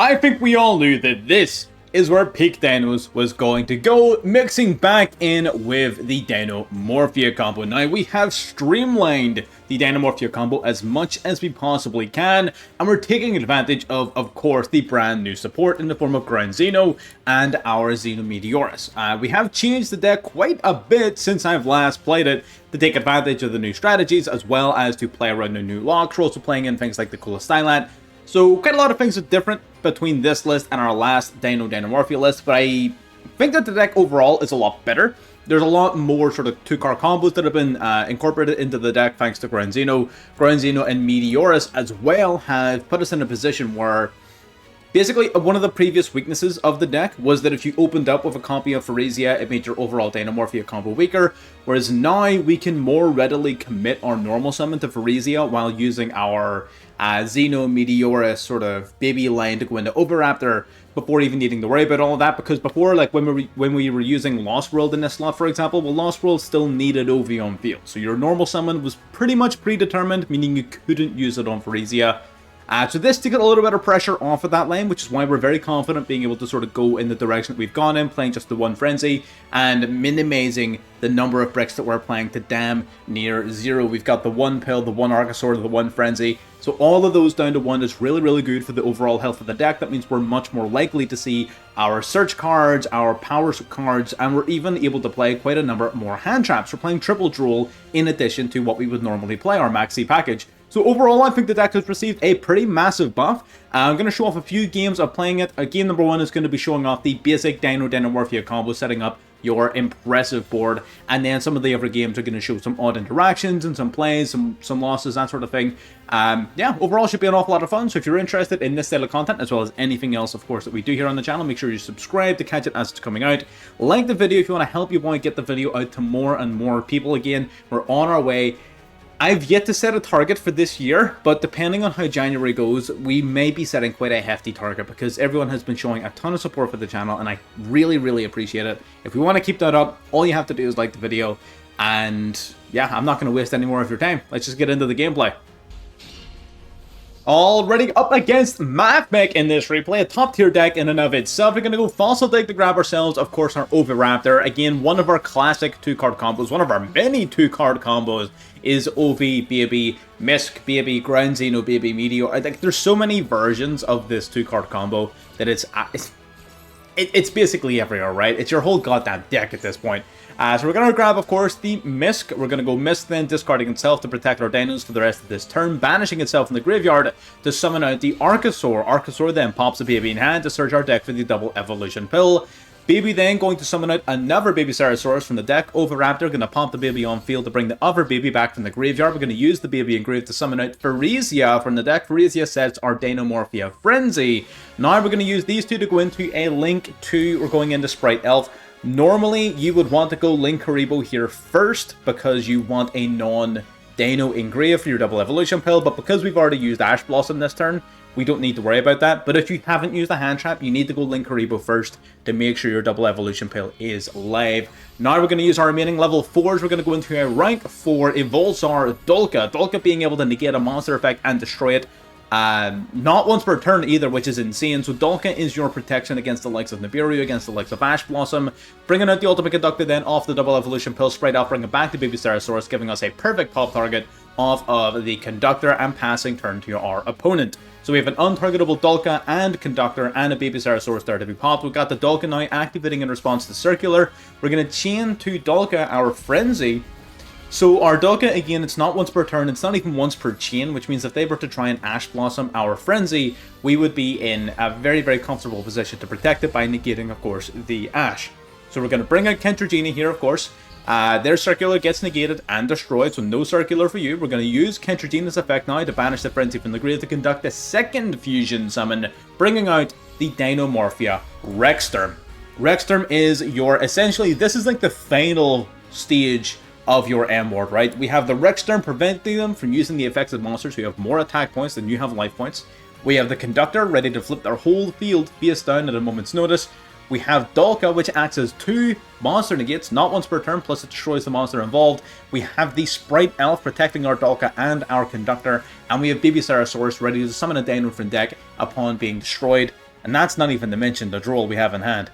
I think we all knew that this is where peak Dinos was going to go, mixing back in with the DINOMORPHIA combo. Now, we have streamlined the DINOMORPHIA combo as much as we possibly can, and we're taking advantage of course, the brand new support in the form of Ground Xeno and our Xeno Meteorus. We have changed the deck quite a bit since I've last played it to take advantage of the new strategies, as well as to play around the new locks. We're also playing in things like the coolest Stylat. So quite a lot of things are different between this list and our last DINOMORPHIA list, but I think that the deck overall is a lot better. There's a lot more sort of two-card combos that have been incorporated into the deck thanks to Ground Xeno. Ground Xeno and Meteorus as well have put us in a position where basically one of the previous weaknesses of the deck was that if you opened up with a copy of Phyresia, it made your overall DINOMORPHIA combo weaker, whereas now we can more readily commit our normal summon to Phyresia while using our Xeno Meteorus sort of baby line to go into Oviraptor before even needing to worry about all of that, because before, like when we were using Lost World in this slot, for example, well, Lost World still needed OV on field, so your normal summon was pretty much predetermined, meaning you couldn't use it on Phyresia. So this took a little bit of pressure off of that lane, which is why we're very confident being able to sort of go in the direction that we've gone in, playing just the one Frenzy, and minimizing the number of bricks that we're playing to damn near zero. We've got the one Pill, the one Archosaur, the one Frenzy, so all of those down to one is really, really good for the overall health of the deck. That means we're much more likely to see our search cards, our power cards, and we're even able to play quite a number more hand traps. We're playing triple Duel in addition to what we would normally play, our Maxi package. So overall, I think the deck has received a pretty massive buff. I'm going to show off a few games of playing it. Game number one is going to be showing off the basic DINOMORPHIA combo, setting up your impressive board, and then some of the other games are going to show some odd interactions and some plays, some losses, that sort of thing. Yeah, overall should be an awful lot of fun. So if you're interested in this style of content, as well as anything else, of course, that we do here on the channel, make sure you subscribe to catch it as it's coming out. Like the video if you want to help your boy get the video out to more and more people. Again, we're on our way. I've yet to set a target for this year, but depending on how January goes, we may be setting quite a hefty target because everyone has been showing a ton of support for the channel, and I really, really appreciate it. If we want to keep that up, all you have to do is like the video, and yeah, I'm not going to waste any more of your time. Let's just get into the gameplay. Already up against Mathmech in this replay, a top tier deck in and of itself. We're going to go Fossil Dig to grab ourselves, of course, our Oviraptor. Again, one of our classic two-card combos, one of our many two-card combos is OV, baby, Misk, baby, Ground Xeno, baby, Meteor. I think there's so many versions of this two-card combo that it's basically everywhere, right? It's your whole goddamn deck at this point. So we're going to grab, of course, the Misk. We're going to go Misk, then discarding itself to protect our Dinos for the rest of this turn, banishing itself in the graveyard to summon out the Archosaur. Archosaur then pops a baby in hand to search our deck for the double evolution pill. Baby then going to summon out another baby Ceratosaurus from the deck. Oviraptor going to pop the baby on field to bring the other baby back from the graveyard. We're going to use the baby engraved to summon out Phyresia from the deck. Phyresia sets our DINOMORPHIA Frenzy. Now we're going to use these two to go into a Link 2. We're going into Sprite Elf. Normally, you would want to go Link Haribo here first because you want a non-Dino engrave for your double evolution pill, but because we've already used Ash Blossom this turn, we don't need to worry about that. But if you haven't used a hand trap, you need to go Link Haribo first to make sure your double evolution pill is live. Now we're going to use our remaining level 4s. We're going to go into a rank 4 Evolzar Dolka. Dolka being able to negate a monster effect and destroy it. Not once per turn either, which is insane. So Dolka is your protection against the likes of Nibiru, against the likes of Ash Blossom. Bringing out the Ultimate Conductor then off the double evolution pill, Sprite Elf, bringing back the baby Ceratosaurus, giving us a perfect pop target off of the Conductor and passing turn to our opponent. So we have an untargetable Dolka and Conductor and a baby Ceratosaurus there to be popped. We've got the Dolka now activating in response to Circular. We're going to chain to Dolka our Frenzy. So our Dolka, again, it's not once per turn, it's not even once per chain, which means if they were to try and Ash Blossom our Frenzy, we would be in a very, very comfortable position to protect it by negating, of course, the Ash. So we're going to bring out Kentragini here, of course. Their Circular gets negated and destroyed, so no Circular for you. We're going to use Kentragini's effect now to banish the Frenzy from the grave to conduct a second fusion summon, bringing out the DINOMORPHIA Rexsturm. Rexsturm is your, essentially, this is like the final stage of your M ward, right? We have the Rexsturm preventing them from using the effects of monsters who have more attack points than you have life points. We have the Conductor ready to flip their whole field face down at a moment's notice. We have Dolka, which acts as 2 monster negates, not once per turn, plus it destroys the monster involved. We have the Sprite Elf protecting our Dolka and our Conductor, and we have baby Ceratosaurus ready to summon a Dino from deck upon being destroyed. And that's not even to mention the Duel we have in hand.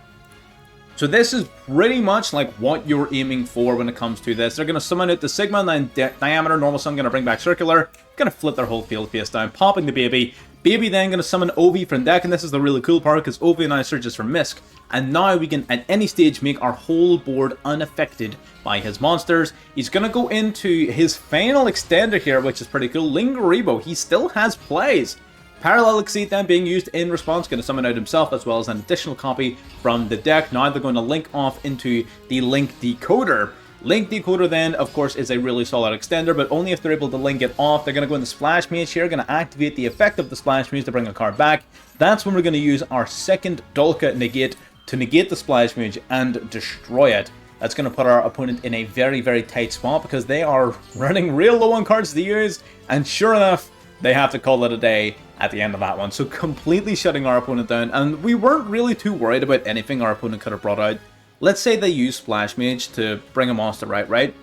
So this is pretty much like what you're aiming for when it comes to this. They're going to summon out the Sigma, and then Diameter, Normal Sun, going to bring back Circular. Going to flip their whole field face down, popping the Baby. Baby then going to summon Ovi from deck, and this is the really cool part because Ovi now searches for Misk. And now we can, at any stage, make our whole board unaffected by his monsters. He's going to go into his final extender here, which is pretty cool. Lingaribo, he still has plays. Parallel Exceed then being used in response, going to summon out himself as well as an additional copy from the deck. Now they're going to link off into the Link Decoder. Link Decoder then, of course, is a really solid extender, but only if they're able to link it off. They're going to go into Splash Mage here, going to activate the effect of the Splash Mage to bring a card back. That's when we're going to use our second Dolka Negate to negate the Splash Mage and destroy it. That's going to put our opponent in a very, very tight spot because they are running real low on cards to use, and sure enough, they have to call it a day at the end of that one. So completely shutting our opponent down, and we weren't really too worried about anything our opponent could have brought out. Let's say they use Splash Mage to bring a monster out, right?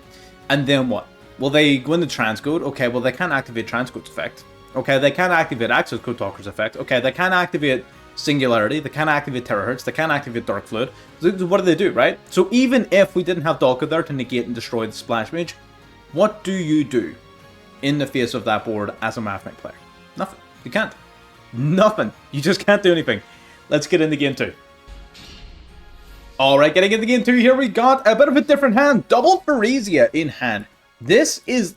And then what? Will they go into Transcode? Okay, well they can't activate Transcode's effect. Okay, they can't activate Access Code Talker's effect. Okay, they can't activate Singularity, they can't activate Terahertz, they can't activate Dark Fluid. So what do they do, right? So even if we didn't have Dolka there to negate and destroy the Splash Mage, what do you do in the face of that board as a Mathmech player? Nothing. You can't. Nothing. You just can't do anything. Let's get into game 2. Alright, getting into game 2 here, we got a bit of a different hand. Double Phyresia in hand. This is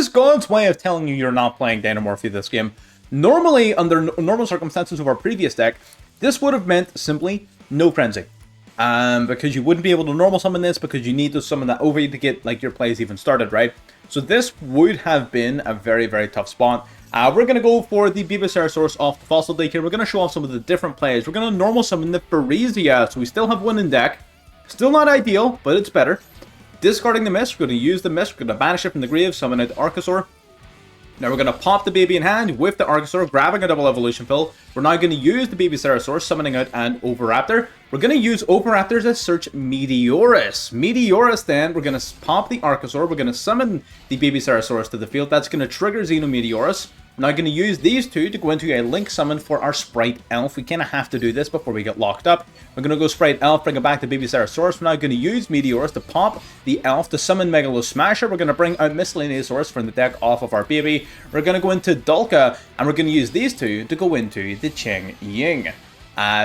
God's way of telling you you're not playing Dinomorphia this game. Normally, under normal circumstances of our previous deck, this would have meant simply no Frenzy. Because you wouldn't be able to normal summon this because you need to summon that over to get like your plays even started, right? So this would have been a very, very tough spot. We're going to go for the Bulbasaurus off the Fossil Deck here. We're going to show off some of the different plays. We're going to normal summon the Phyresia, so we still have one in deck. Still not ideal, but it's better. Discarding the Mist, we're going to use the Mist, we're going to banish it from the grave, summon out the Archosaur. Now we're going to pop the Baby in hand with the Archosaur, grabbing a double evolution pill. We're now going to use the Bulbasaurus, summoning out an Oviraptor. We're going to use Oviraptor to search Meteorus. Meteorus then, we're going to pop the Archosaur, we're going to summon the Bulbasaurus to the field. That's going to trigger Xenometeorus. We're now going to use these two to go into a Link Summon for our Sprite Elf. We kind of have to do this before we get locked up. We're going to go Sprite Elf, bring it back to Bulbasaurus. We're now going to use Meteorus to pop the Elf to summon Megalo Smasher. We're going to bring out Miscellaneousaurus from the deck off of our Baby. We're going to go into Dolka, and we're going to use these two to go into the Ching Ying.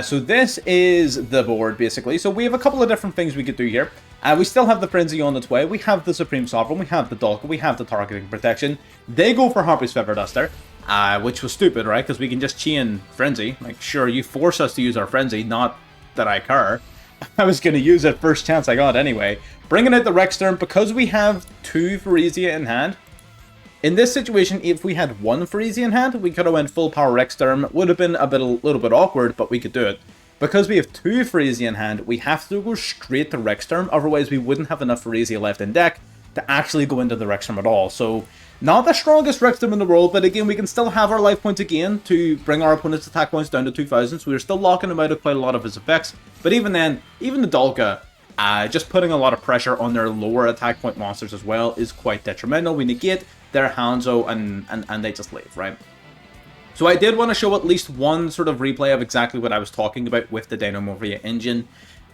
So this is the board, basically. So we have a couple of different things we could do here. We still have the Frenzy on its way. We have the Supreme Sovereign. We have the Dolka. We have the Targeting Protection. They go for Harpy's Feather Duster, which was stupid, right? Because we can just chain Frenzy. Like, sure, you force us to use our Frenzy, not that I care. I was going to use it first chance I got anyway. Bringing out the Rexsturm, because we have two Phyresia in hand. In this situation, if we had one Phyresia in hand, we could have went full power Rexsturm. Would have been a little bit awkward, but we could do it. Because we have two Phyresia in hand, we have to go straight to Rexsturm, otherwise we wouldn't have enough Phyresia left in deck to actually go into the Rexsturm at all. So, not the strongest Rexsturm in the world, but again, we can still have our life points again to bring our opponent's attack points down to 2,000, so we're still locking him out of quite a lot of his effects. But even then, even the Dolka, just putting a lot of pressure on their lower attack point monsters as well is quite detrimental. We negate their Hanzo and they just leave, right? So I did want to show at least one sort of replay of exactly what I was talking about with the Dinomorphia engine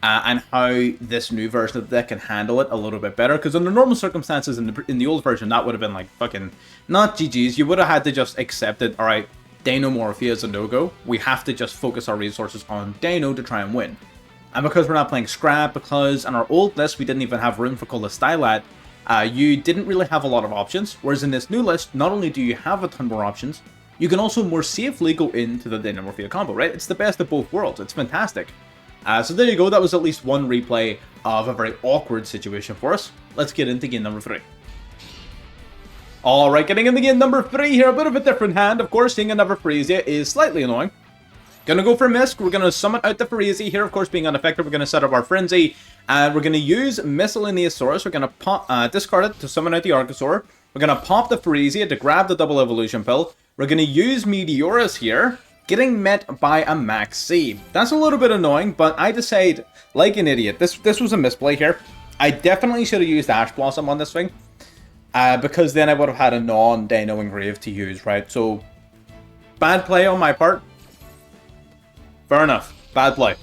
and how this new version of the deck can handle it a little bit better. Because under normal circumstances in the old version, that would have been like fucking not GG's. You would have had to just accept it. All right, Dinomorphia is a no-go. We have to just focus our resources on Dino to try and win. And because we're not playing Scrap, because on our old list we didn't even have room for Cola Stylat, you didn't really have a lot of options. Whereas in this new list, not only do you have a ton more options, you can also more safely go into the Dinomorphia combo, right? It's the best of both worlds. It's fantastic. So there you go. That was at least one replay of a very awkward situation for us. Let's get into game number 3. Alright, getting into game number 3 here. A bit of a different hand. Of course, seeing another Phyresia is slightly annoying. Gonna go for Misk. We're gonna summon out the Phyresia here. Of course, being unaffected, we're gonna set up our Frenzy. We're gonna use Miscellaneousaurus. We're gonna discard it to summon out the Archosaur. We're gonna pop the Phyresia to grab the double evolution pill. We're going to use Meteorus here, getting met by a Max C. That's a little bit annoying, but I decide, like an idiot, this was a misplay here. I definitely should have used Ash Blossom on this thing, because then I would have had a non-Dino Engrave to use, right? So, bad play on my part. Fair enough. Bad play.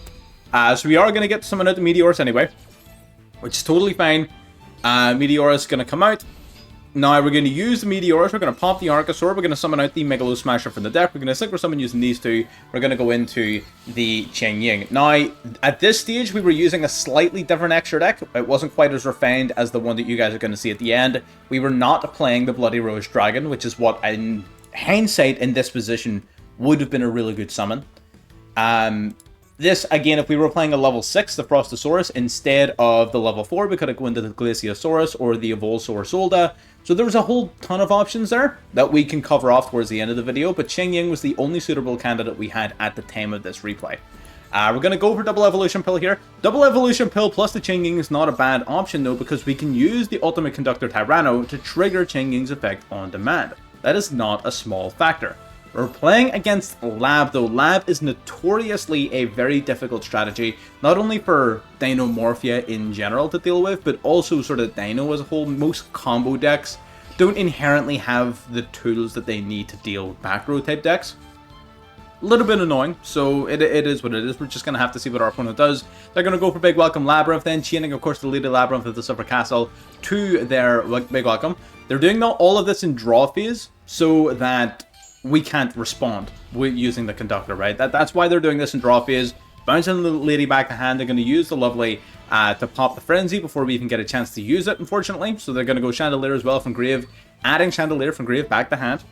So we are going to get someone out the Meteors anyway, which is totally fine. Meteors is going to come out. Now we're going to use the Meteors, we're going to pop the Archosaur, we're going to summon out the Megalo Smasher from the deck, we're going to Synchro Summon using these two, we're going to go into the Ching Ying. Now, at this stage, we were using a slightly different extra deck. It wasn't quite as refined as the one that you guys are going to see at the end. We were not playing the Bloody Rose Dragon, which is what, in hindsight, in this position, would have been a really good summon. This, again, if we were playing a level 6, the Frostosaurus, instead of the level 4, we could have gone into the Glaciosaurus or the Evolsaur Solda. So there was a whole ton of options there that we can cover off towards the end of the video, but Ching Ying was the only suitable candidate we had at the time of this replay. We're going to go for Double Evolution Pill here. Double Evolution Pill plus the Ching Ying is not a bad option though, because we can use the Ultimate Conductor Tyranno to trigger Ching Ying's effect on demand. That is not a small factor. We're playing against Lab, though. Lab is notoriously a very difficult strategy, not only for Dinomorphia in general to deal with, but also sort of Dino as a whole. Most combo decks don't inherently have the tools that they need to deal with back row type decks. A little bit annoying, so it is what it is. We're just going to have to see what our opponent does. They're going to go for Big Welcome Labyrinth, then chaining, of course, the Lady Labyrinth of the Silver Castle to their Big Welcome. They're doing all of this in draw phase, so that we can't respond with using the Conductor, right? That's why they're doing this in draw phase. Bouncing the Lady back to hand, they're going to use the Lovely to pop the Frenzy before we even get a chance to use it, unfortunately. So they're going to go Chandelier as well from grave, adding Chandelier from grave back to hand.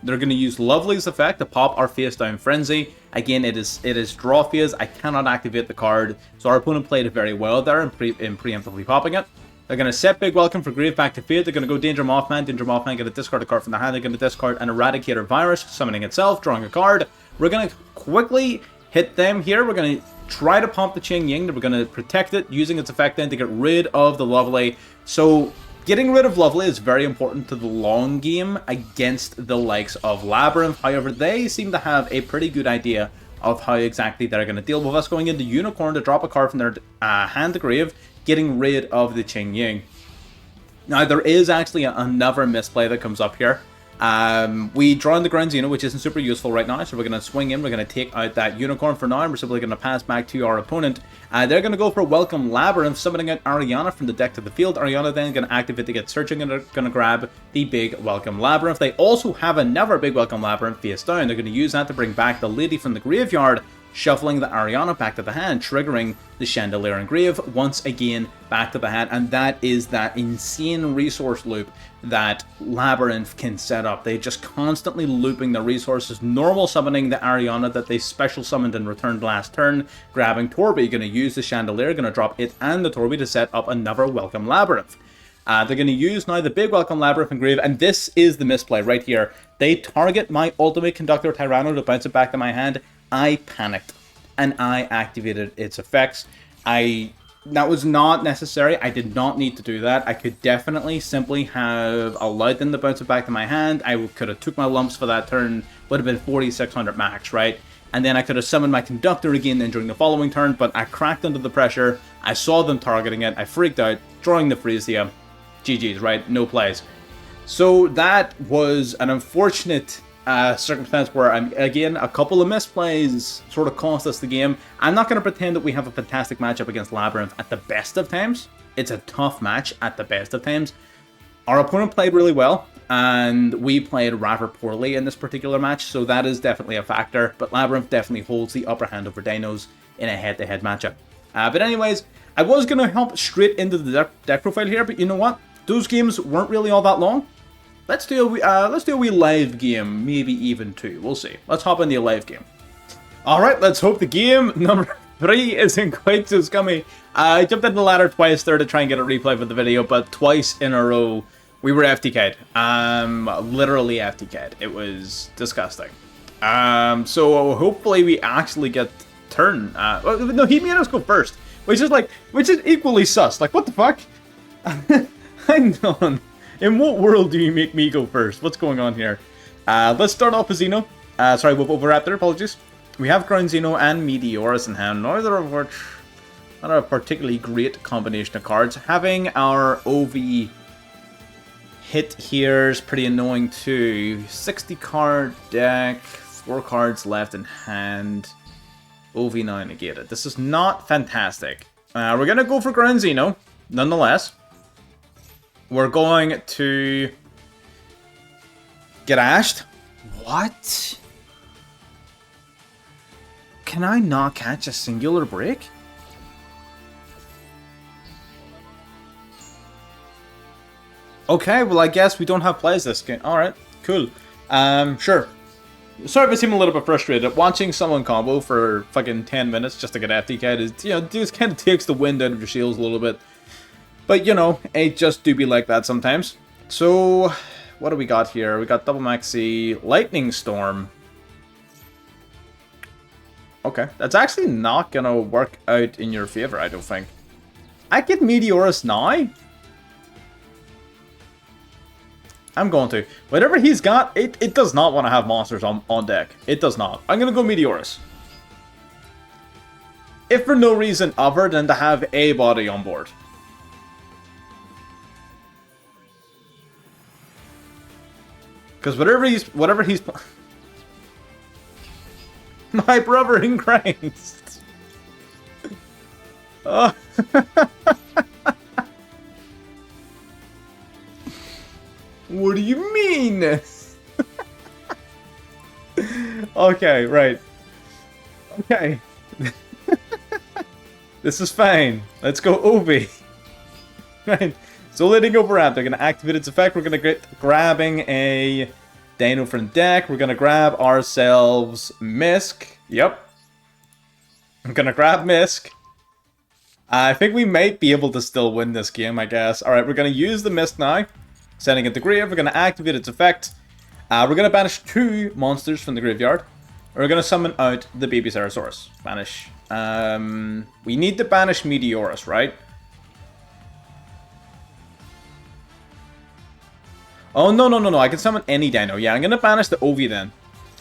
They're going to use Lovely's effect to pop our face down Frenzy. Again, it is draw phase. I cannot activate the card, so our opponent played it very well there in preemptively popping it. They're going to set Big Welcome for grave back to fate. They're going to go Danger Mothman. Danger Mothman going to discard a card from the hand. They're going to discard an Eradicator Virus, summoning itself, drawing a card. We're going to quickly hit them here. We're going to try to pump the Ching Ying. We're going to protect it, using its effect then to get rid of the Lovely. So getting rid of Lovely is very important to the long game against the likes of Labyrinth. However, they seem to have a pretty good idea of how exactly they're going to deal with us, going into Unicorn to drop a card from their hand to grave, getting rid of the Ching Ying. Now, there is actually another misplay that comes up here. We draw in the Ground Xeno, which isn't super useful right now, so we're going to swing in, we're going to take out that Unicorn for now, and we're simply going to pass back to our opponent. They're going to go for Welcome Labyrinth, summoning out Ariana from the deck to the field. Ariana then going to activate to get searching, and they're going to grab the Big Welcome Labyrinth. They also have another Big Welcome Labyrinth face down. They're going to use that to bring back the Lady from the graveyard, shuffling the Ariana back to the hand, triggering the Chandelier and Grave once again back to the hand, and that is that insane resource loop that Labyrinth can set up. They just constantly looping the resources, normal summoning the Ariana that they special summoned and returned last turn, grabbing Torby, going to use the Chandelier, going to drop it and the Torby to set up another Welcome Labyrinth. They're going to use now the Big Welcome Labyrinth and Grave, and this is the misplay right here. They target my Ultimate Conductor Tyranno to bounce it back to my hand. I panicked, and I activated its effects. That was not necessary. I did not need to do that. I could definitely simply have allowed them to bounce it back to my hand. I could have took my lumps for that turn, would have been 4,600 max, right? And then I could have summoned my Conductor again then during the following turn, but I cracked under the pressure. I saw them targeting it. I freaked out, drawing the Frisia. GG's, right? No plays. So that was an unfortunate circumstance where, again, a couple of misplays sort of cost us the game. I'm not going to pretend that we have a fantastic matchup against Labyrinth at the best of times. It's a tough match at the best of times. Our opponent played really well, and we played rather poorly in this particular match, so that is definitely a factor, but Labyrinth definitely holds the upper hand over DINO'S in a head-to-head matchup. But anyways, I was going to hop straight into the deck profile here, but you know what? Those games weren't really all that long. Let's do a wee live game, maybe even two. We'll see. Let's hop into a live game. Alright, let's hope the game number 3 isn't quite so scummy. I jumped into the ladder twice there to try and get a replay for the video, but twice in a row we were FTK'd. Literally FTK'd. It was disgusting. So hopefully we actually get turn. No, he made us go first, which is equally sus. Like, what the fuck? Hang on. In what world do you make me go first? What's going on here? Let's start off with Xeno. Sorry, with Oviraptor, apologies. We have Ground Xeno and Meteorus in hand, neither of which not a particularly great combination of cards. Having our OV hit here is pretty annoying too. 60 card deck, 4 cards left in hand. OV9 negated. This is not fantastic. We're going to go for Ground Xeno, nonetheless. We're going to get ashed. What? Can I not catch a singular break? Okay, well I guess we don't have plays this game. Alright, cool. Sure. Sorry if I seem a little bit frustrated. Watching someone combo for fucking 10 minutes just to get FTK'd is, you know, just kind of takes the wind out of your shields a little bit. But, you know, it just do be like that sometimes. So, what do we got here? We got Double Maxi, Lightning Storm. Okay, that's actually not gonna work out in your favor, I don't think. I get Meteorus now. I'm going to. Whatever he's got, it does not want to have monsters on deck. It does not. I'm going to go Meteorus. If for no reason other than to have a body on board. Because whatever he's... My brother in Christ. Oh. What do you mean? Okay, right. Okay. This is fine. Let's go Obi. Right. So letting overlap, they're going to activate its effect. We're going to get grabbing a Dino from deck. We're going to grab ourselves Misk. Yep. I'm going to grab Misk. I think we might be able to still win this game, I guess. Alright, we're going to use the Misk now. Setting it to grave, we're going to activate its effect. We're going to banish 2 monsters from the graveyard. We're going to summon out the baby Ceratosaurus. Banish. We need to banish Meteorus, right? Oh, no. I can summon any dino. Yeah, I'm going to banish the Ovi then.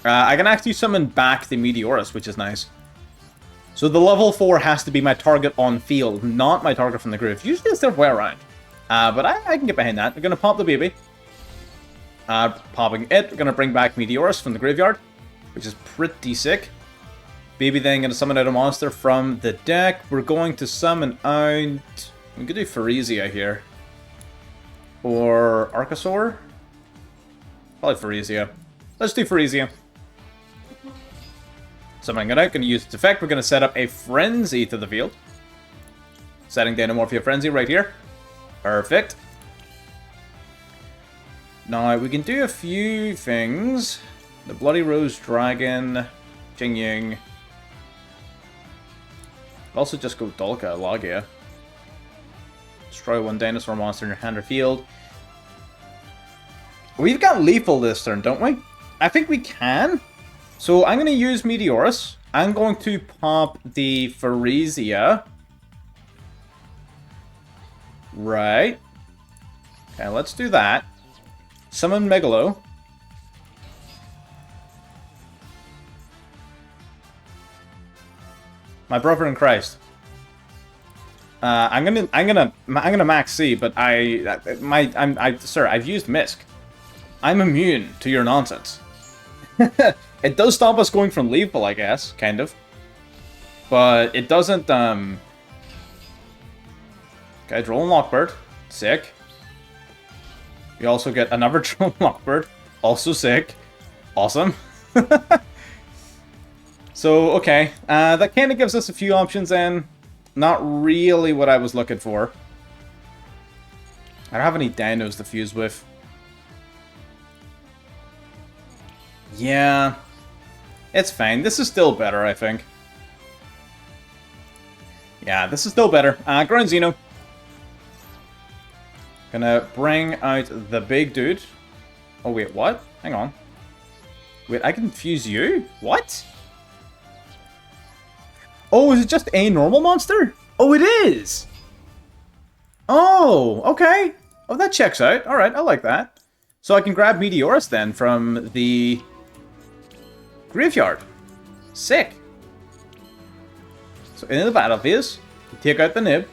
I can actually summon back the Meteorus, which is nice. So the level 4 has to be my target on field, not my target from the grave. Usually it's the other way around. But I can get behind that. We're going to pop the baby. Popping it. We're going to bring back Meteorus from the graveyard, which is pretty sick. Baby then going to summon out a monster from the deck. We're going to summon out... We could do Pharesia here. Or Archosaur? Probably Pharesia. Let's do Pharesia. Summoning it out. Going to use its effect. We're going to set up a Frenzy to the field. Setting DINOMORPHIA Frenzy right here. Perfect. Now, we can do a few things. The Bloody Rose Dragon, Jing Ying. Also just go Dolka, Logia. Destroy 1 dinosaur monster in your hand or field. We've got lethal this turn, don't we? I think we can. So I'm going to use Meteorus. I'm going to pop the Pharesia. Right. Okay, let's do that. Summon Megalo. My brother in Christ. I'm gonna max C, but sir, I've used Misk. I'm immune to your nonsense. It does stop us going from lethal, I guess, kind of. But it doesn't, Okay, Droll and Lockbird. Sick. We also get another Droll and Lockbird. Also sick. Awesome. So, okay. That kind of gives us a few options then. Not really what I was looking for. I don't have any dinos to fuse with. Yeah. It's fine. This is still better, I think. Yeah, this is still better. Ground Xeno. Gonna bring out the big dude. Oh, wait, what? Hang on. Wait, I can fuse you? What? Oh, is it just a normal monster? Oh, it is! Oh, okay. Oh, that checks out. Alright, I like that. So I can grab Meteorus then from the graveyard. Sick. So in the battlefield, take out the nib.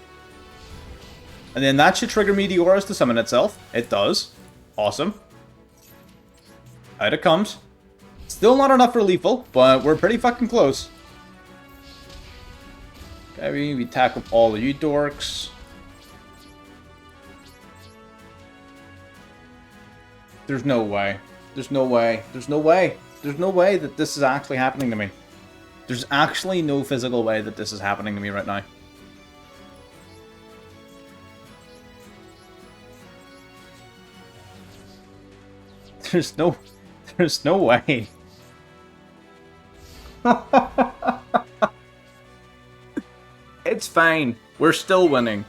And then that should trigger Meteorus to summon itself. It does. Awesome. Out it comes. Still not enough for lethal, but we're pretty fucking close. Maybe we tackle all of you dorks. There's no way. There's no way. There's no way. There's no way that this is actually happening to me. There's actually no physical way that this is happening to me right now. There's no way. It's fine. We're still winning.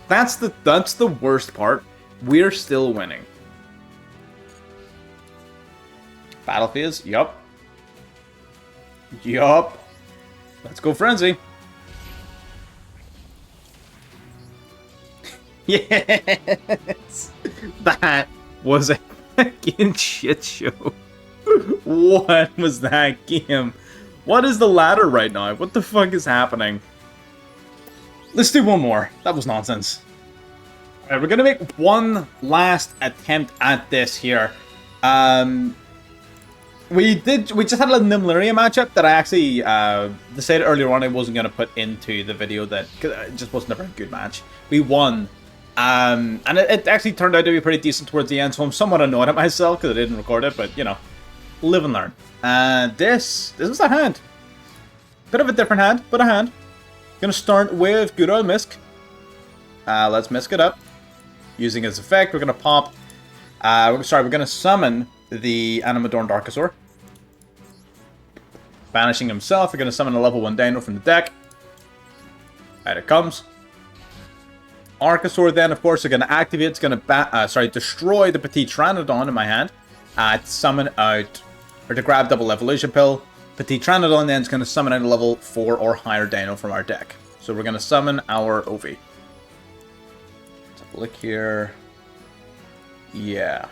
That's the worst part. We're still winning. Battlefields? Yup. Yup. Let's go Frenzy. Yes! That was a fucking shit show. What was that game? What is the ladder right now? What the fuck is happening? Let's do one more. That was nonsense. Alright, we're gonna make one last attempt at this here. We just had a Nimlaria matchup that I actually decided earlier on I wasn't going to put into the video that cause it just wasn't a very good match. We won. And it actually turned out to be pretty decent towards the end, so I'm somewhat annoyed at myself because I didn't record it, but, you know, live and learn. This was a hand. Bit of a different hand, but a hand. Gonna start with good old Misk. Let's Misk it up. Using its effect, we're gonna pop... we're gonna summon the Animadorn Darkosaur. Banishing himself, we're going to summon a level 1 Dino from the deck. Out it comes. Archosaur then, of course, are going to activate. It's going to destroy the Petit Pteranodon in my hand. To summon out, or to grab double evolution pill. Petit Pteranodon then is going to summon out a level 4 or higher Dino from our deck. So we're going to summon our Ovi. Let's have a look here. Yeah.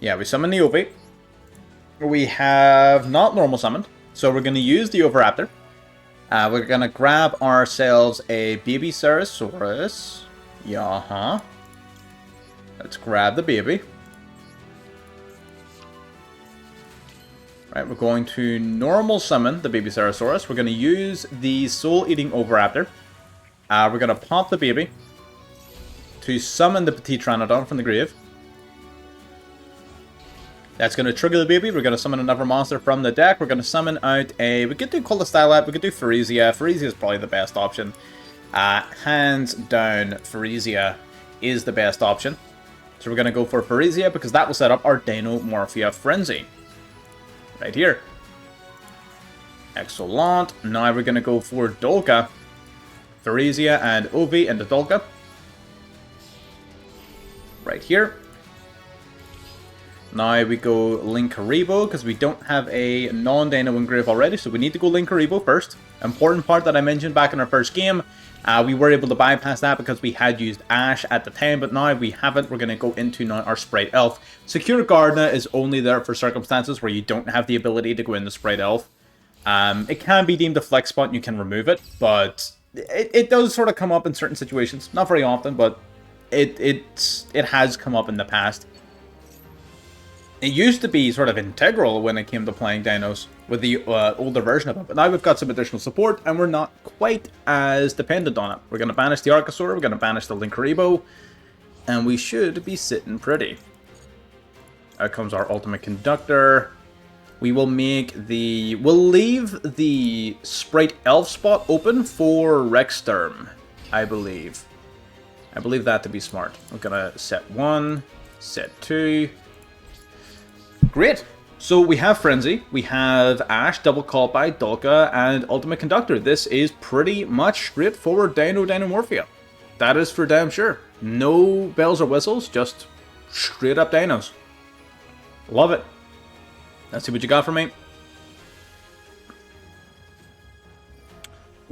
Yeah, we summon the Ovi. We have not normal summoned, so we're going to use the Oviraptor. We're going to grab ourselves a baby Ceratosaurus. Yeah, Let's grab the baby. Right, we're going to normal summon the baby Ceratosaurus. We're going to use the Soul-Eating Oviraptor. We're going to pop the baby to summon the Petit Pteranodon from the grave. That's going to trigger the baby. We're going to summon another monster from the deck. We're going to summon out a... We could do Colostylite. We could do Pharesia. Pharesia is probably the best option. Hands down, Pharesia is the best option. So we're going to go for Pharesia because that will set up our DINOMORPHIA Frenzy. Right here. Excellent. Now we're going to go for Dolka. Pharesia and Ovi into Dolka. Right here. Now we go Linkuriboh, because we don't have a non-Dino engrave already, so we need to go Linkuriboh first. Important part that I mentioned back in our first game, we were able to bypass that because we had used Ash at the time, but now we haven't. We're going to go into now our Sprite Elf. Secure Gardener is only there for circumstances where you don't have the ability to go into Sprite Elf. It can be deemed a flex spot and you can remove it, but it does sort of come up in certain situations. Not very often, but it has come up in the past. It used to be sort of integral when it came to playing Dinos with the older version of it, but now we've got some additional support and we're not quite as dependent on it. We're going to banish the Archosaur, we're going to banish the Linkuriboh, and we should be sitting pretty. Out comes our Ultimate Conductor. We will make the... We'll leave the Sprite Elf spot open for Rexsturm, I believe. I believe that to be smart. We're going to set 1, set 2... Great. So we have Frenzy, we have Ash, Double Call by Dolka, and Ultimate Conductor. This is pretty much straightforward Dinomorphia. That is for damn sure. No bells or whistles, just straight up Dinos. Love it. Let's see what you got for me.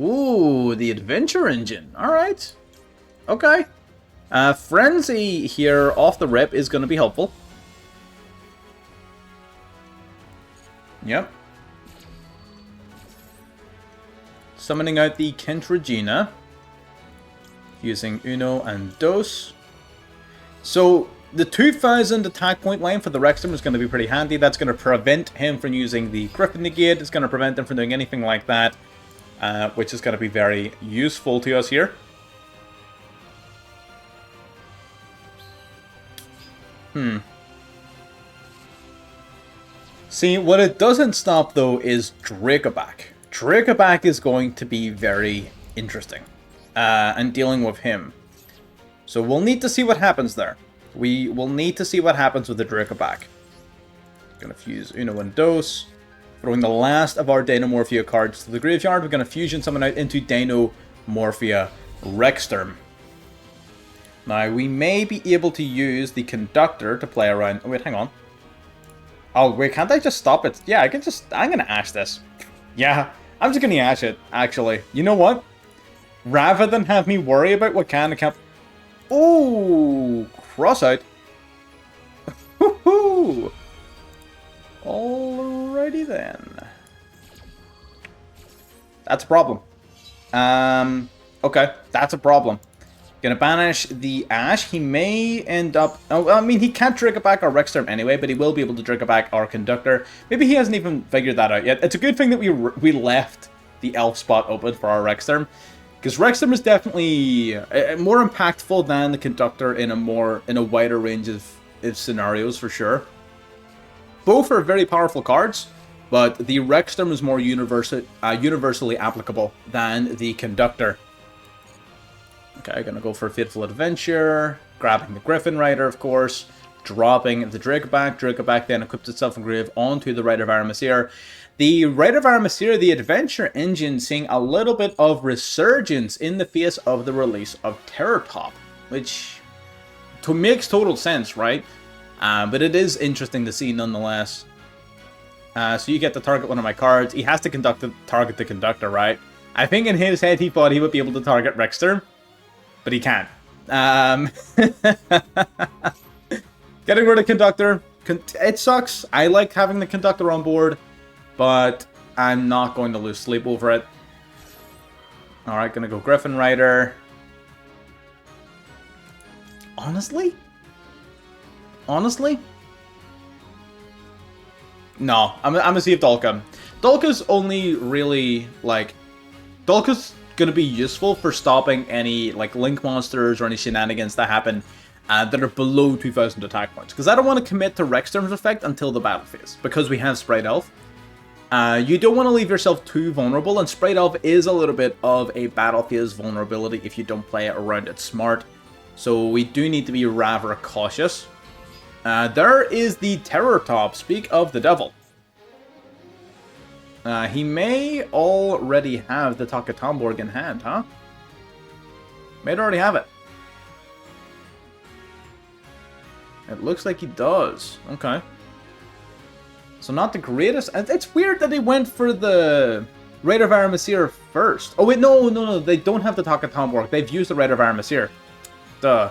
Ooh, the Adventure Engine. Alright. Okay. Frenzy here off the rip is going to be helpful. Yep. Summoning out the Kentragina. Using Uno and Dos. So, the 2000 attack point line for the Rexsturm is going to be pretty handy. That's going to prevent him from using the Griffin Negate. It's going to prevent him from doing anything like that. which is going to be very useful to us here. See, what it doesn't stop, though, is Dracoback. Dracoback is going to be very interesting. And dealing with him. So we'll need to see what happens there. We will need to see what happens with the Dracoback. Gonna fuse Uno and Dos. Throwing the last of our Dinomorphia cards to the graveyard. We're gonna fusion someone out into Dinomorphia Rexterm. Now, we may be able to use the Conductor to play around. Oh, wait, hang on. Oh, wait, can't I just stop it? Yeah, I'm gonna Ash this. Yeah, I'm just gonna Ash it, actually. You know what? Rather than have me worry about what can and can't... Oh, cross out. Alrighty then. That's a problem. Okay, that's a problem. Gonna banish the Ash. He may end up... Oh, I mean, he can't trigger back our Rexterm anyway, but he will be able to trigger back our Conductor. Maybe he hasn't even figured that out yet. It's a good thing that we left the Elf spot open for our Rexterm, because Rexterm is definitely more impactful than the Conductor in a wider range of scenarios, for sure. Both are very powerful cards, but the Rexterm is more universally applicable than the Conductor. Okay, gonna go for a Fateful Adventure, grabbing the Griffin Rider, of course, dropping the Dracoback. Dracoback then equips itself in grave onto the Rider of Aramasir. The Rider of Aramasir, the Adventure Engine, seeing a little bit of resurgence in the face of the release of Terror Top, which makes total sense, right? But it is interesting to see nonetheless. So you get to target one of my cards. He has to target the Conductor, right? I think in his head he thought he would be able to target Rexterm, but he can't. Getting rid of Conductor, it sucks. I like having the Conductor on board, but I'm not going to lose sleep over it. Alright, gonna go Griffin Rider. Honestly? No, I'm gonna see if Dolka. Dolka's only really, like... Dolka's gonna be useful for stopping any, like, Link monsters or any shenanigans that happen that are below 2,000 attack points. Because I don't want to commit to Rexterm's effect until the battle phase, because we have Sprite Elf. You don't want to leave yourself too vulnerable, and Sprite Elf is a little bit of a battle phase vulnerability if you don't play it around it smart. So we do need to be rather cautious. There is the Terror Top, speak of the devil. He may already have the Takatomborg in hand, huh? May already have it. It looks like he does. Okay. So not the greatest. It's weird that they went for the Raider of Aramasir first. Oh wait, no. They don't have the Takatomborg. They've used the Raider of Aramasir. Duh.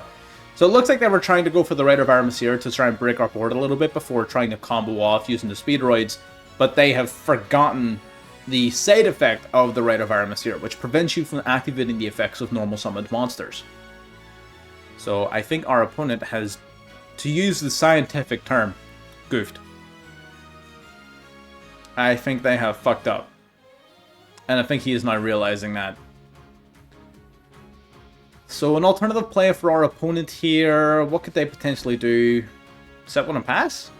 So it looks like they were trying to go for the Raider of Aramasir to try and break our board a little bit before trying to combo off using the Speedroids. But they have forgotten the side effect of the Raider of Aramasir, which prevents you from activating the effects of normal summoned monsters. So I think our opponent has, to use the scientific term, goofed. I think they have fucked up. And I think he is now realizing that. So an alternative play for our opponent here, what could they potentially do? Set one and pass?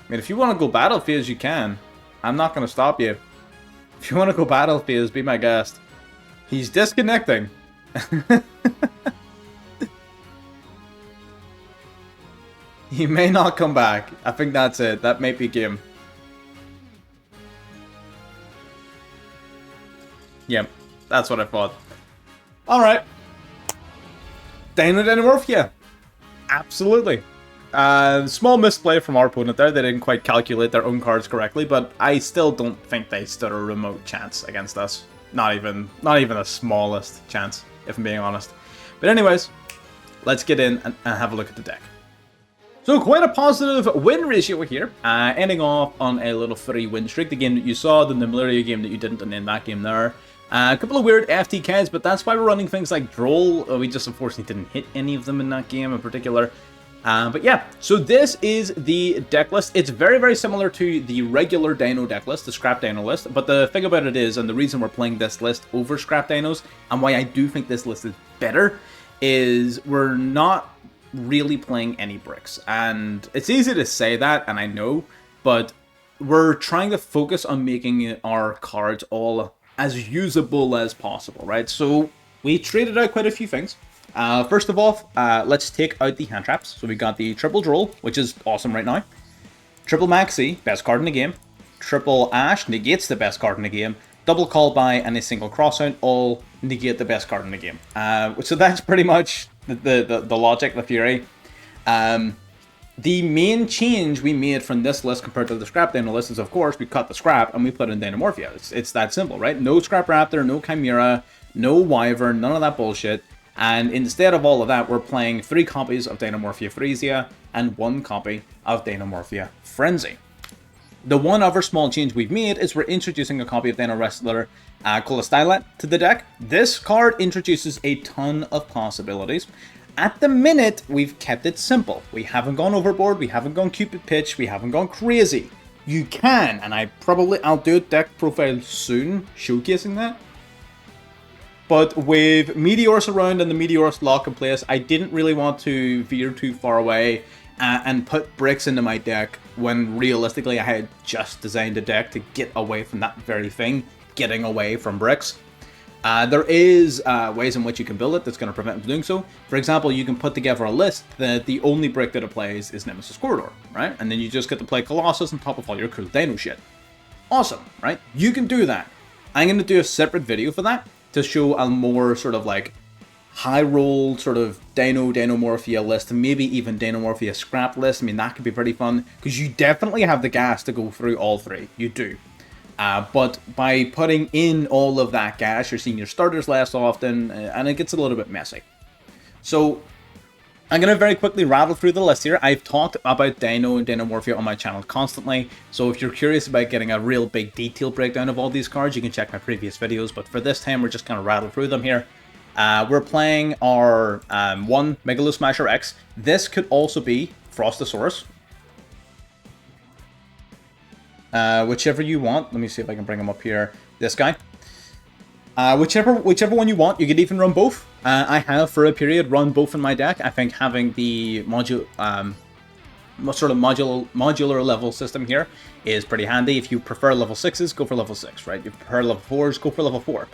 I mean, if you want to go battle phase, you can. I'm not going to stop you. If you want to go battle phase, be my guest. He's disconnecting. He may not come back. I think that's it. That may be game. Yep, that's what I thought. Alright. Dinomorphia. Absolutely. Small misplay from our opponent there. They didn't quite calculate their own cards correctly, but I still don't think they stood a remote chance against us. Not even the smallest chance, if I'm being honest. But anyways, let's get in and have a look at the deck. So quite a positive win ratio here, ending off on a little 3-win streak. The game that you saw, the Malaria game that you didn't, and in that game there. A couple of weird FTKs, but that's why we're running things like Duel. We just unfortunately didn't hit any of them in that game in particular. But yeah, so this is the deck list. It's very, very similar to the regular Dino deck list, the Scrap Dino list. But the thing about it is, and the reason we're playing this list over Scrap Dinos, and why I do think this list is better, is we're not really playing any bricks. And it's easy to say that, and I know, but we're trying to focus on making our cards all as usable as possible, right? So we traded out quite a few things. First of all, let's take out the hand traps. So we got the triple Droll, which is awesome right now. Triple Maxi, best card in the game. Triple Ash negates the best card in the game. Double Call By and a single Crossout all negate the best card in the game. So that's pretty much the logic, the theory. The main change we made from this list compared to the Scrap Dino list is, of course, we cut the Scrap and we put in DINOMORPHIA. It's that simple, right? No Scrap Raptor, no Chimera, no Wyvern, none of that bullshit. And instead of all of that, we're playing 3 copies of DINOMORPHIA Freesia and 1 copy of DINOMORPHIA Frenzy. The one other small change we've made is we're introducing a copy of Dino Wrestler Colistylet to the deck. This card introduces a ton of possibilities. At the minute, we've kept it simple. We haven't gone overboard, we haven't gone Cupid Pitch, we haven't gone crazy. You can, and I'll do a deck profile soon, showcasing that. But with Meteors around and the Meteors lock in place, I didn't really want to veer too far away and put bricks into my deck when realistically I had just designed a deck to get away from that very thing, getting away from bricks. There is ways in which you can build it that's going to prevent from doing so. For example, you can put together a list that the only brick that it plays is Nemesis Corridor, right? And then you just get to play Colossus on top of all your cool Dino shit. Awesome, right? You can do that. I'm going to do a separate video for that to show a more sort of like high roll sort of Dinomorphia list, and maybe even Dinomorphia scrap list. I mean, that could be pretty fun because you definitely have the gas to go through all 3. You do. But by putting in all of that gas, you're seeing your starters less often, and it gets a little bit messy. So I'm going to very quickly rattle through the list here. I've talked about Dino and Dinomorphia on my channel constantly, so if you're curious about getting a real big detailed breakdown of all these cards, you can check my previous videos, but for this time, we're just going to rattle through them here. We're playing our 1 Megalo Smasher X. This could also be Frostosaurus. Whichever you want. Let me see if I can bring him up here. This guy. Whichever one you want. You could even run both. I have, for a period, run both in my deck. I think having the modular level system here is pretty handy. If you prefer level 6s, go for level 6, right? If you prefer level 4s, go for level 4.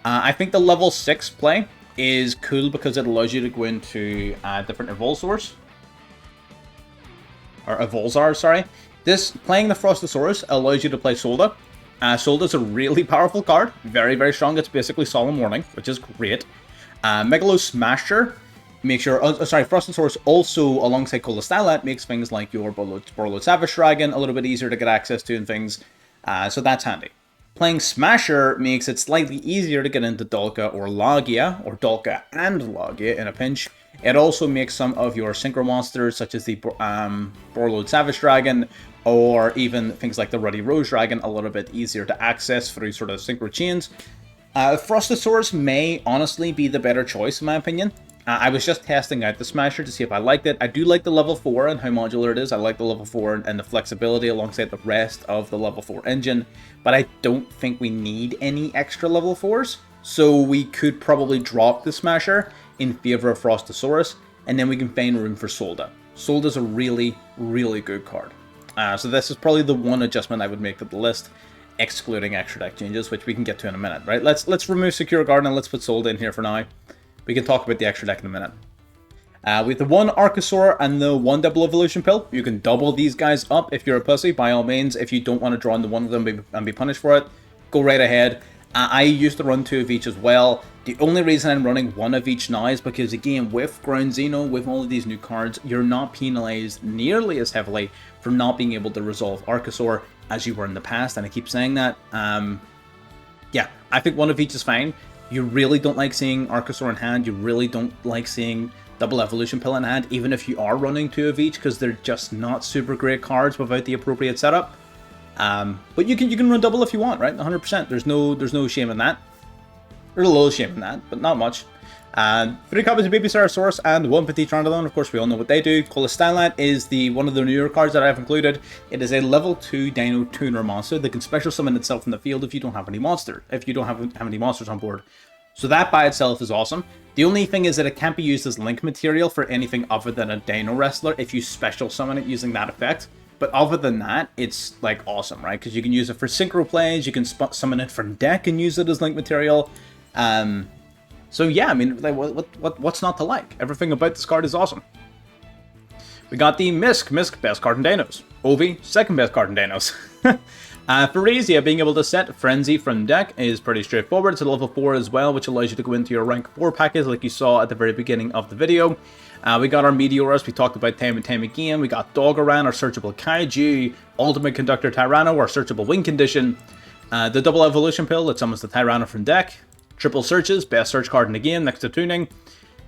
I think the level 6 play is cool because it allows you to go into different Evolzars. Or Evolzars, sorry. Playing the Frostosaurus allows you to play Solda. Solda's a really powerful card. Very, very strong. It's basically Solemn Warning, which is great. Megalo Smasher makes your... Frostosaurus also, alongside Colistylet, makes things like your Borreload Savage Dragon a little bit easier to get access to and things. So that's handy. Playing Smasher makes it slightly easier to get into Dolka or Logia, or Dolka and Logia in a pinch. It also makes some of your Synchro monsters, such as the Borreload Savage Dragon, or even things like the Ruddy Rose Dragon, a little bit easier to access through sort of Synchro chains. Frostosaurus may honestly be the better choice, in my opinion. I was just testing out the Smasher to see if I liked it. I do like the level 4 and how modular it is. I like the level 4 and the flexibility alongside the rest of the level 4 engine, but I don't think we need any extra level 4s. So we could probably drop the Smasher in favor of Frostosaurus, and then we can find room for Solda. Solda's a really, really good card. So this is probably the one adjustment I would make to the list, excluding extra deck changes, which we can get to in a minute, right? Let's remove Secure Guard and let's put Solda in here for now. We can talk about the extra deck in a minute. With the 1 Archosaur and the 1 Double Evolution Pill, you can double these guys up if you're a pussy, by all means. If you don't want to draw into one of them and be punished for it, go right ahead. I used to run 2 of each as well. The only reason I'm running 1 of each now is because, again, with Ground Xeno, with all of these new cards, you're not penalized nearly as heavily for not being able to resolve Archosaur as you were in the past, and I keep saying that. Yeah, I think 1 of each is fine. You really don't like seeing Archosaur in hand, you really don't like seeing Double Evolution Pill in hand, even if you are running 2 of each, because they're just not super great cards without the appropriate setup. But you can run double if you want, right? 100%. There's no shame in that. There's a little shame in that, but not much. 3 copies of Baby Ceratosaurus and 1 Petit Pteranodon. Of course, we all know what they do. Colostylat is one of the newer cards that I've included. It is a level 2 Dino Tuner monster that can special summon itself in the field if you don't have any monsters on board. So that by itself is awesome. The only thing is that it can't be used as link material for anything other than a Dino Wrestler if you special summon it using that effect. But other than that, it's like awesome, right? Because you can use it for synchro plays, you can summon it from deck and use it as link material. So yeah, I mean, like, what's not to like? Everything about this card is awesome. We got the Misk, best card in Dinos. Ovi, second best card in Dinos. Pharesia, being able to set Frenzy from deck is pretty straightforward. It's a level 4 as well, which allows you to go into your rank 4 package like you saw at the very beginning of the video. We got our Meteorus, we talked about time and time again. We got Dogoran, our searchable Kaiju, Ultimate Conductor Tyranno, our searchable win condition. The double evolution pill that summons the Tyranno from deck. Triple searches, best search card in the game next to tuning.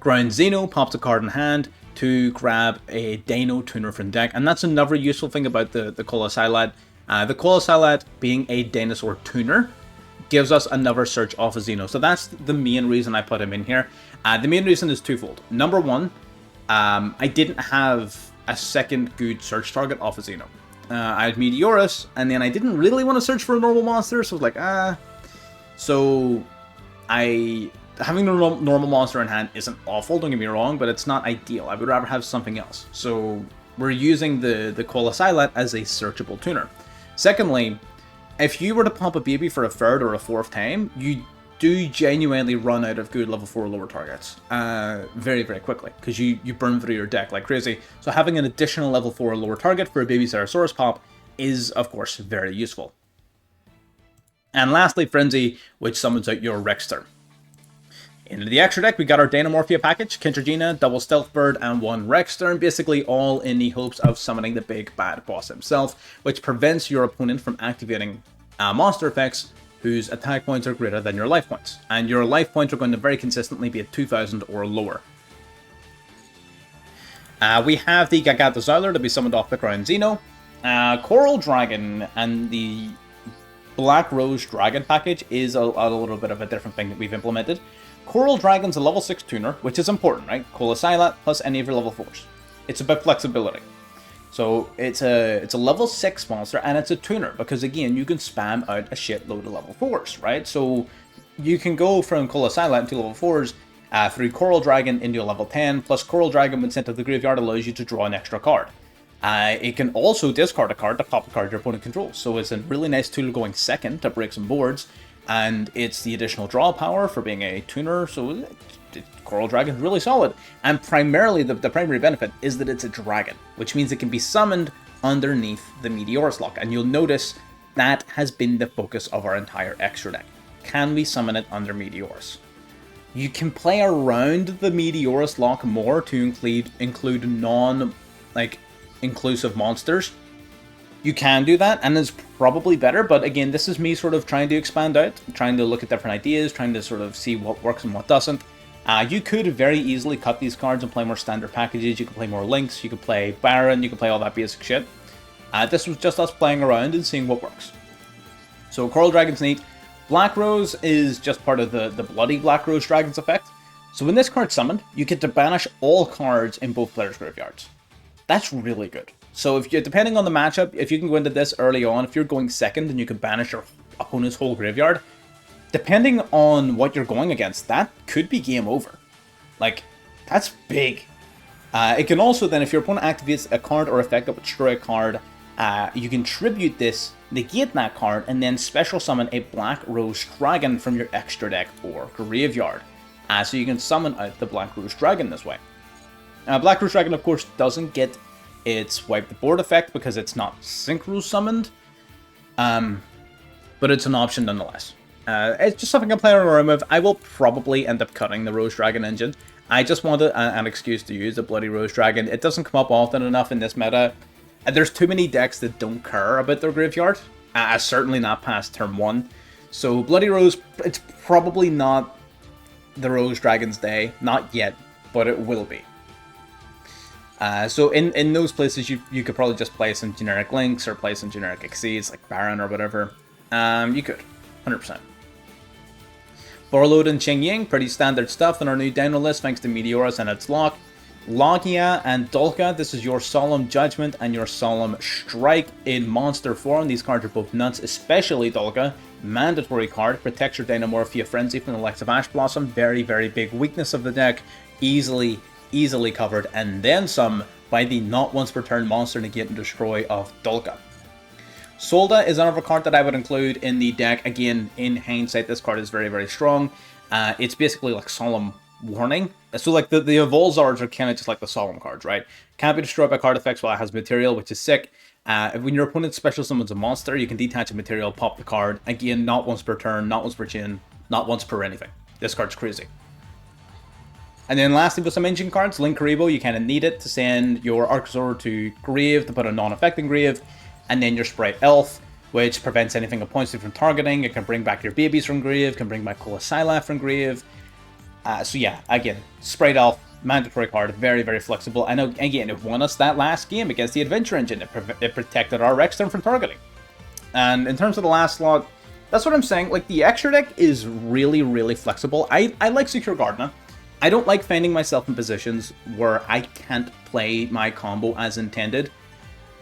Ground Xeno pops a card in hand to grab a Dino Tuner from deck. And that's another useful thing about the Colostylat. The Colostylat being a dinosaur tuner gives us another search off of Xeno. So that's the main reason I put him in here. The main reason is twofold. Number one, I didn't have a second good search target off of Xeno. I had Meteorus, and then I didn't really want to search for a normal monster, so I was like, So having a normal monster in hand isn't awful, don't get me wrong, but it's not ideal. I would rather have something else. So we're using the Colostylat as a searchable tuner. Secondly, if you were to pump a baby for a third or a fourth time, you do genuinely run out of good level 4 lower targets very, very quickly, because you burn through your deck like crazy. So having an additional level 4 lower target for a Baby Ceratosaurus pop is, of course, very useful. And lastly, Frenzy, which summons out your Rexter. Into the extra deck, we got our DINOMORPHIA package, Kintragina, double Stealth Bird, and 1 Rexter, and basically all in the hopes of summoning the big bad boss himself, which prevents your opponent from activating monster effects whose attack points are greater than your life points. And your life points are going to very consistently be at 2,000 or lower. We have the Gigantozauler to be summoned off the Ground Xeno, Coral Dragon, and the Black Rose Dragon package is a little bit of a different thing that we've implemented. Coral Dragon's a level 6 tuner, which is important, right? Colostylat plus any of your level 4s. It's about flexibility. So it's a level 6 monster, and it's a tuner, because again, you can spam out a shitload of level 4s, right? So you can go from Colostylat into level 4s through Coral Dragon into a level 10, plus Coral Dragon when sent to the graveyard allows you to draw an extra card. It can also discard a card to pop a card your opponent controls, so it's a really nice tool going second to break some boards, and it's the additional draw power for being a tuner, so Coral Dragon is really solid. And primarily, the primary benefit is that it's a dragon, which means it can be summoned underneath the Meteorus lock, and you'll notice that has been the focus of our entire extra deck. Can we summon it under Meteorus? You can play around the Meteorus lock more to include non-inclusive monsters. You can do that, and it's probably better, but again, this is me sort of trying to expand out, trying to look at different ideas, trying to sort of see what works and what doesn't. You could very easily cut these cards and play more standard packages. You could play more links, you could play Baron, you could play all that basic shit. This was just us playing around and seeing what works. So Coral Dragon's neat. Black Rose is just part of the Bloody Black Rose Dragon's effect. So when this card's summoned, you get to banish all cards in both players' graveyards. That's really good. So if you, depending on the matchup, if you can go into this early on, if you're going second and you can banish your opponent's whole graveyard, depending on what you're going against, that could be game over. Like, that's big. It can also then, if your opponent activates a card or effect that would destroy a card, you can tribute this, negate that card, and then special summon a Black Rose Dragon from your extra deck or graveyard. So you can summon out the Black Rose Dragon this way. Black Rose Dragon, of course, doesn't get its wipe the board effect because it's not synchro summoned, but it's an option nonetheless. It's just something I'm playing around with. I will probably end up cutting the Rose Dragon engine. I just wanted an excuse to use the Bloody Rose Dragon. It doesn't come up often enough in this meta. There's too many decks that don't care about their graveyard. Certainly not past turn 1. So Bloody Rose, it's probably not the Rose Dragon's day. Not yet, but it will be. So in those places, you could probably just play some generic links or play some generic exceeds like Baron or whatever. You could, 100%. Borreload and Qingying, pretty standard stuff in our new Dino list thanks to Meteorus and its lock. Logia and Dolka, this is your Solemn Judgment and your Solemn Strike in monster form. These cards are both nuts, especially Dolka. Mandatory card, protects your Dinomorphia Frenzy from the likes of Ash Blossom. Very, very big weakness of the deck. Easily covered, and then some by the not once per turn monster negate and destroy of Dolka. Solda is another card that I would include in the deck. Again, in hindsight, this card is very, very strong. It's basically like Solemn Warning. So like the Evolzards are kind of just like the Solemn cards, right? Can't be destroyed by card effects while it has material, which is sick. When your opponent special summons a monster, you can detach a material, pop the card. Again, not once per turn, not once per chin, not once per anything. This card's crazy. And then lastly, with some engine cards, Link Karibo, you kind of need it to send your Archosaur to grave to put a non-effect in grave. And then your Sprite Elf, which prevents anything opponents do from targeting. It can bring back your babies from grave, can bring back Colossila from grave. So yeah, again, Sprite Elf, mandatory card, very, very flexible. And again, it won us that last game against the Adventure Engine. It protected our Rexturn from targeting. And in terms of the last slot, that's what I'm saying. Like, the extra deck is really, really flexible. I like Secure Gardener. I don't like finding myself in positions where I can't play my combo as intended.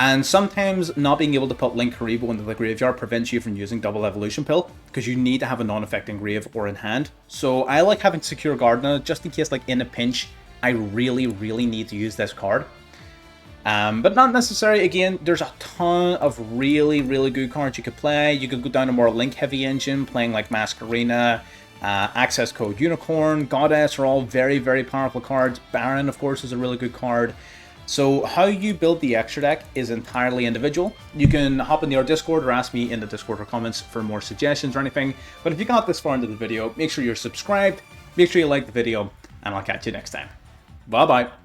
And sometimes not being able to put Link Karibo into the graveyard prevents you from using Double Evolution Pill, because you need to have a non-effect in grave or in hand. So I like having Secure Gardener, just in case, like, in a pinch, I really, really need to use this card. But not necessary. Again, there's a ton of really, really good cards you could play. You could go down a more Link-heavy engine, playing like Masquerena, Access Code Unicorn, Goddess are all very, very powerful cards. Baron, of course, is a really good card. So how you build the extra deck is entirely individual. You can hop into our Discord or ask me in the Discord or comments for more suggestions or anything. But if you got this far into the video, make sure you're subscribed, make sure you like the video, and I'll catch you next time. Bye-bye.